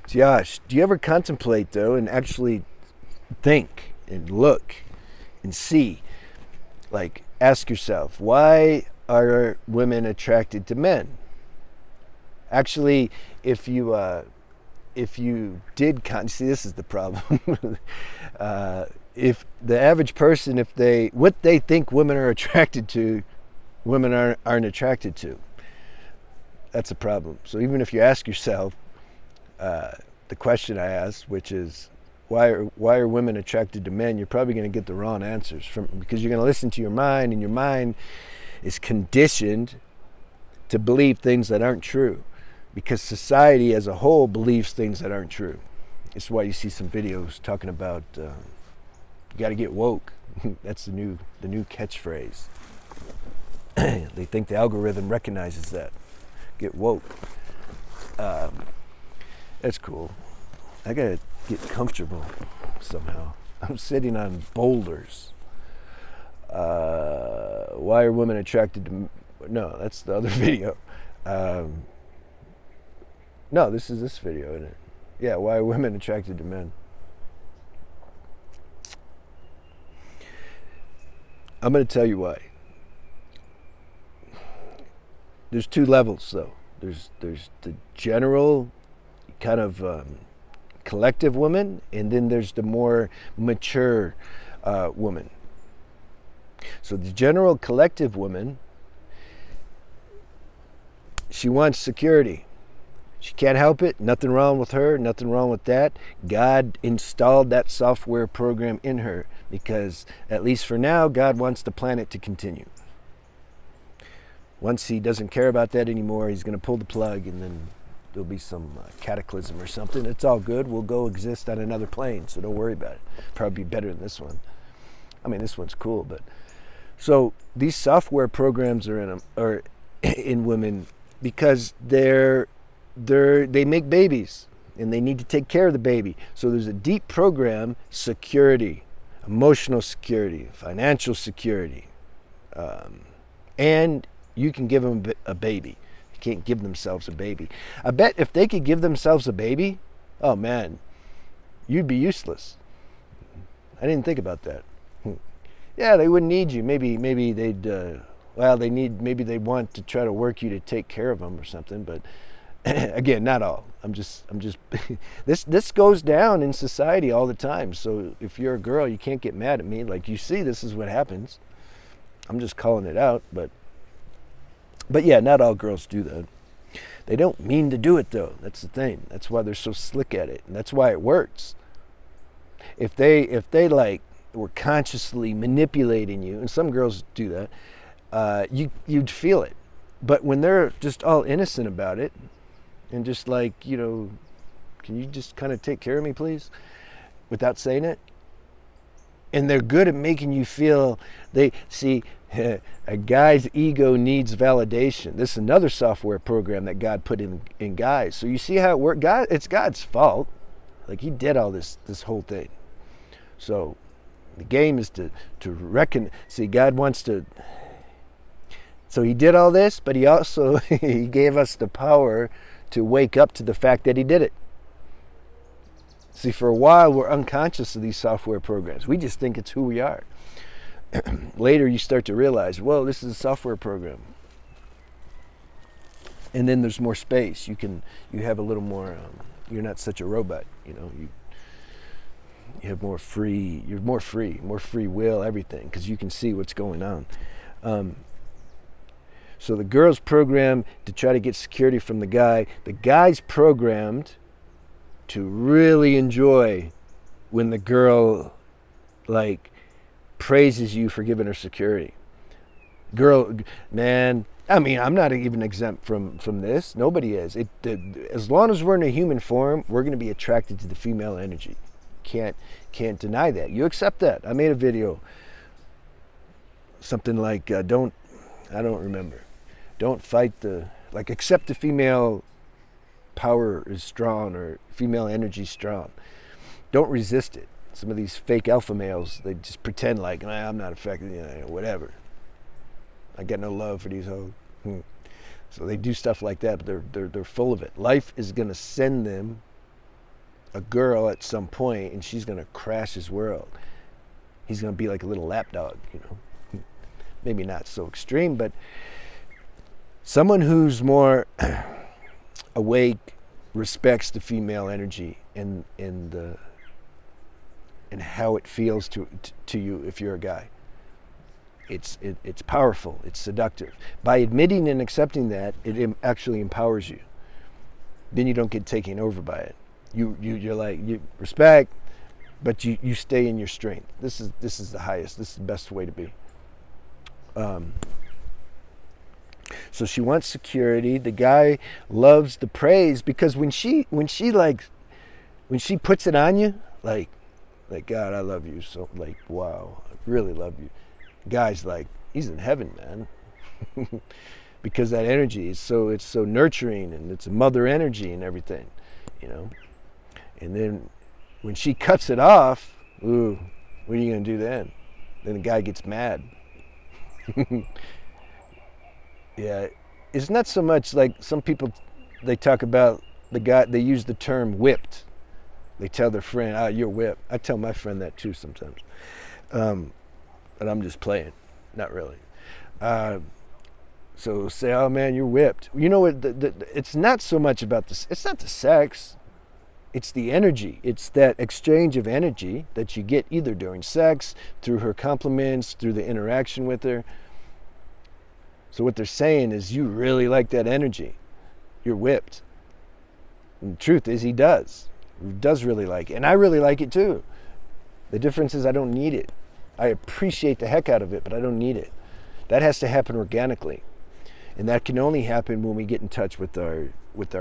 Josh, do you ever contemplate though and actually think and look and see, like ask yourself, why are women attracted to men? Actually, if you did see, this is the problem. If the average person, if they what they think women are attracted to, women aren't attracted to. That's a problem. So even if you ask yourself the question I asked, which is why are women attracted to men, you're probably going to get the wrong answers because you're going to listen to your mind, and your mind is conditioned to believe things that aren't true, because society as a whole believes things that aren't true. It's why you see some videos talking about you got to get woke. That's the new catchphrase. They think the algorithm recognizes that. Get woke. That's cool. I gotta get comfortable somehow. I'm sitting on boulders. Why are women attracted to... No, that's the other video. No, this is this video, isn't it? Yeah, why are women attracted to men? I'm going to tell you why. There's two levels, though. There's the general kind of collective woman, and then there's the more mature woman. So the general collective woman, she wants security. She can't help it. Nothing wrong with her. Nothing wrong with that. God installed that software program in her because, at least for now, God wants the planet to continue. Once he doesn't care about that anymore, he's going to pull the plug, and then there'll be some cataclysm or something. It's all good. We'll go exist on another plane, so don't worry about it. Probably be better than this one. I mean, this one's cool, but... So these software programs are in women because they make babies, and they need to take care of the baby. So there's a deep program: security, emotional security, financial security, and you can give them a baby. You can't give themselves a baby. I bet if they could give themselves a baby, oh man, you'd be useless. I didn't think about that. Yeah, they wouldn't need you. Maybe they'd maybe they want to try to work you to take care of them or something, but again, not all. I'm just this goes down in society all the time. So if you're a girl, you can't get mad at me. Like, you see, this is what happens. I'm just calling it out, but yeah, not all girls do that. They don't mean to do it though. That's the thing. That's why they're so slick at it, and that's why it works. If they like were consciously manipulating you, and some girls do that, you'd feel it. But when they're just all innocent about it, and just like, can you just kind of take care of me, please, without saying it, and they're good at making you feel, they see, a guy's ego needs validation. This is another software program that God put in guys. So you see how it works. It's God's fault. Like, he did all this whole thing. So the game is to reckon. See, God wants to. So he did all this, but he also he gave us the power to wake up to the fact that he did it. See, for a while we're unconscious of these software programs. We just think it's who we are. Later you start to realize, whoa, this is a software program. And then there's more space. You have a little more. You're not such a robot. You have more free. You're more free will, everything, because you can see what's going on. So the girl's programmed to try to get security from the guy. The guy's programmed to really enjoy when the girl, like, praises you for giving her security. Girl, man, I mean, I'm not even exempt from this. Nobody is. As long as we're in a human form, we're going to be attracted to the female energy. Can't deny that. You accept that. I made a video, something like, I don't remember. Don't fight accept the female power is strong, or female energy strong. Don't resist it. Some of these fake alpha males, they just pretend like, nah, I'm not affected, whatever. I got no love for these hoes. So they do stuff like that, but they're full of it. Life is going to send them a girl at some point, and she's going to crash his world. He's going to be like a little lapdog, you know. Maybe not so extreme, but someone who's more awake, respects the female energy and how it feels to you if you're a guy. It's powerful. It's seductive. By admitting and accepting that, it actually empowers you. Then you don't get taken over by it. You're like, you respect, but you stay in your strength. This is the highest. This is the best way to be. So she wants security. The guy loves the praise, because when she puts it on you, like God, I love you. So like, wow, I really love you. Guy's like, he's in heaven, man. Because that energy is it's so nurturing, and it's a mother energy and everything, you know. And then when she cuts it off, ooh, what are you gonna do then? Then the guy gets mad. Yeah, it's not so much like some people, they talk about the guy, they use the term whipped. They tell their friend, "Ah, you're whipped." I tell my friend that too sometimes. But I'm just playing, not really. So say, "Oh man, you're whipped." You know what? It's not so much about this. It's not the sex. It's the energy. It's that exchange of energy that you get either during sex, through her compliments, through the interaction with her. So what they're saying is, you really like that energy. You're whipped. And the truth is, he does. He does really like it. And I really like it too. The difference is I don't need it. I appreciate the heck out of it, but I don't need it. That has to happen organically. And that can only happen when we get in touch with our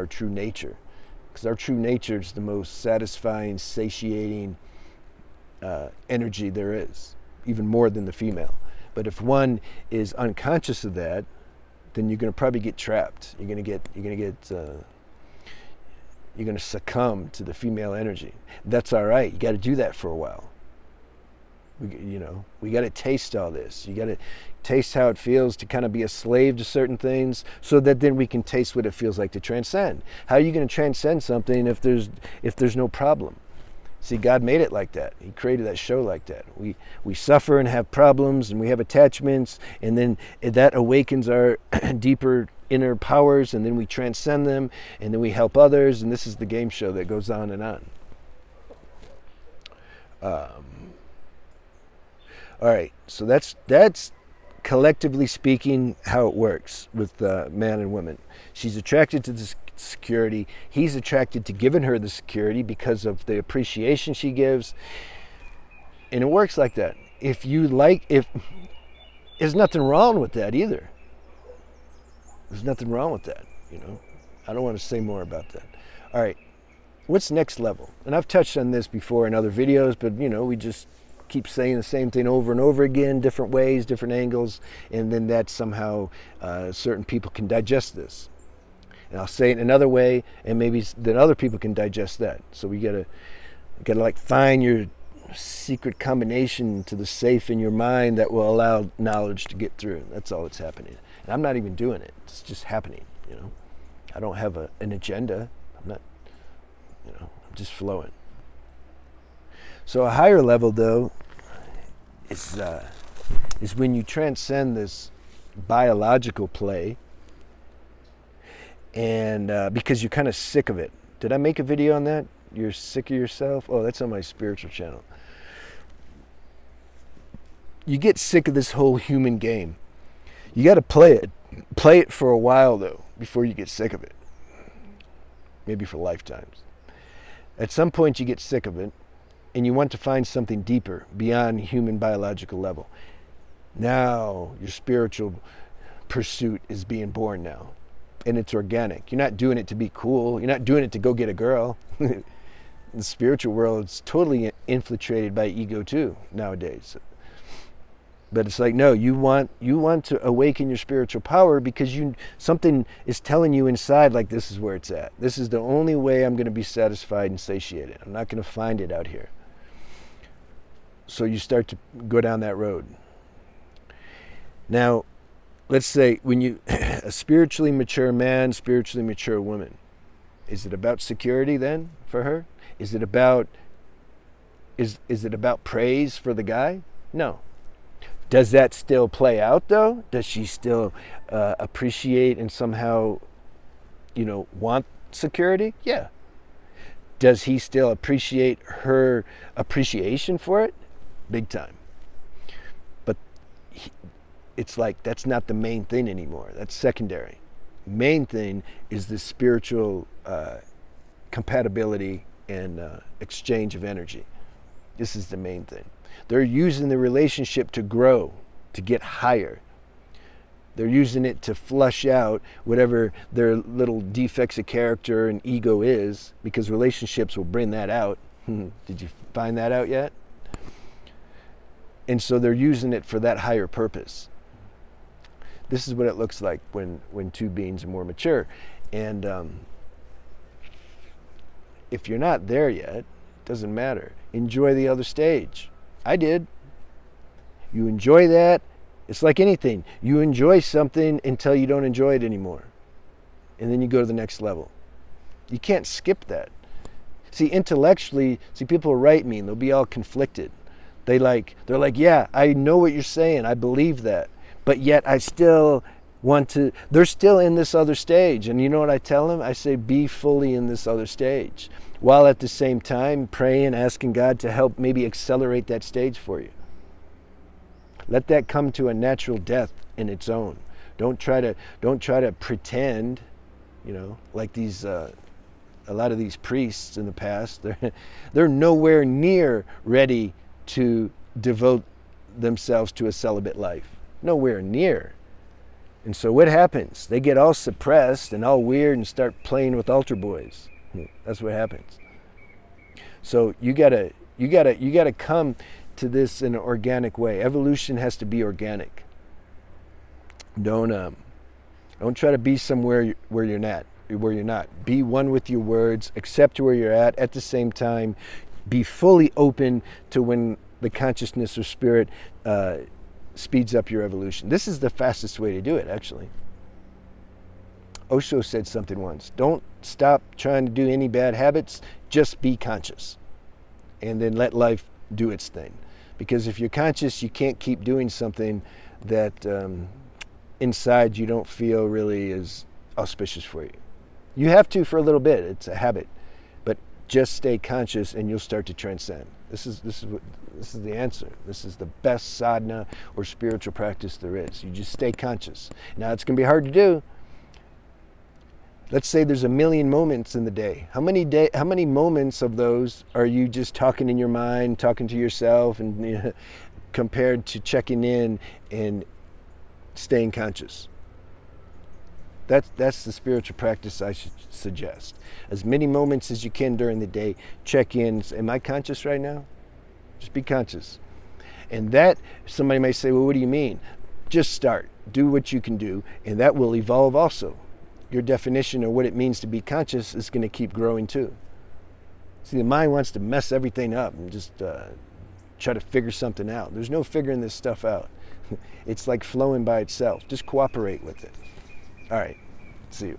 true nature. Because our true nature is the most satisfying, satiating energy there is, even more than the female. But if one is unconscious of that, then you're going to probably get trapped. You're going to succumb to the female energy. That's all right. You got to do that for a while. We got to taste all this. You got to taste how it feels to kind of be a slave to certain things, so that then we can taste what it feels like to transcend. How are you going to transcend something if there's no problem? See, God made it like that. He created that show like that. We suffer and have problems, and we have attachments, and then that awakens our deeper inner powers, and then we transcend them, and then we help others, and this is the game show that goes on and on. All right, so that's collectively speaking how it works with man and woman. She's attracted to this security. He's attracted to giving her the security because of the appreciation she gives. And it works like that. If there's nothing wrong with that either. There's nothing wrong with that, you know. I don't want to say more about that. All right, what's next level? And I've touched on this before in other videos, but you know, we just keep saying the same thing over and over again, different ways, different angles, and then that somehow certain people can digest this. And I'll say it another way, and maybe then other people can digest that. So we gotta like find your secret combination to the safe in your mind that will allow knowledge to get through. That's all that's happening. And I'm not even doing it. It's just happening, you know. I don't have an agenda. I'm not, you know, I'm just flowing. So a higher level, though, is when you transcend this biological play, and because you're kind of sick of it. Did I make a video on that? You're sick of yourself? Oh, that's on my spiritual channel. You get sick of this whole human game. You got to play it. Play it for a while, though, before you get sick of it. Maybe for lifetimes. At some point, you get sick of it, and you want to find something deeper beyond human biological level. Now, your spiritual pursuit is being born now. And it's organic. You're not doing it to be cool. You're not doing it to go get a girl. The spiritual world is totally infiltrated by ego too nowadays. But it's like, no, you want to awaken your spiritual power because something is telling you inside, like, this is where it's at. This is the only way I'm going to be satisfied and satiated. I'm not going to find it out here. So you start to go down that road. Now, let's say when a spiritually mature man, spiritually mature woman, Is it about security then for her? Is it about is it about praise for the guy? No. Does that still play out though? Does she still appreciate and somehow, want security? Yeah. Does he still appreciate her appreciation for it? Big time. But it's like that's not the main thing anymore. That's secondary. Main thing is the spiritual compatibility and exchange of energy. This is the main thing. They're using the relationship to grow, to get higher. They're using it to flush out whatever their little defects of character and ego is, because relationships will bring that out. Did you find that out yet? And so they're using it for that higher purpose. This is what it looks like when two beings are more mature. And if you're not there yet, it doesn't matter. Enjoy the other stage. I did. You enjoy that. It's like anything. You enjoy something until you don't enjoy it anymore. And then you go to the next level. You can't skip that. See, intellectually, people will write me and they'll be all conflicted. They're like, yeah, I know what you're saying. I believe that. But yet I still want to, they're still in this other stage. And you know what I tell them? I say, be fully in this other stage, while at the same time praying, asking God to help maybe accelerate that stage for you. Let that come to a natural death in its own. Don't try to pretend, like these a lot of these priests in the past. They're nowhere near ready to devote themselves to a celibate life. Nowhere near. And so what happens? They get all suppressed and all weird and start playing with altar boys. That's what happens. So you gotta come to this in an organic way. Evolution has to be organic. Don't try to be somewhere where you're not. Be one with your words. Accept where you're at the same time, be fully open to when the consciousness or spirit speeds up your evolution. This is the fastest way to do it, actually. Osho said something once. Don't stop trying to do any bad habits. Just be conscious. And then let life do its thing. Because if you're conscious, you can't keep doing something that inside you don't feel really is auspicious for you. You have to for a little bit. It's a habit. But just stay conscious and you'll start to transcend. This is the answer. This is the best sadhana or spiritual practice there is. You just stay conscious. Now it's going to be hard to do. Let's say there's 1 million moments in the day. How many moments of those are you just talking in your mind, talking to yourself, and compared to checking in and staying conscious? That's the spiritual practice I should suggest. As many moments as you can during the day, check in. Am I conscious right now? Just be conscious. And that, somebody may say, well, what do you mean? Just start. Do what you can do, and that will evolve also. Your definition of what it means to be conscious is going to keep growing too. See, the mind wants to mess everything up and just try to figure something out. There's no figuring this stuff out. It's like flowing by itself. Just cooperate with it. All right. See you.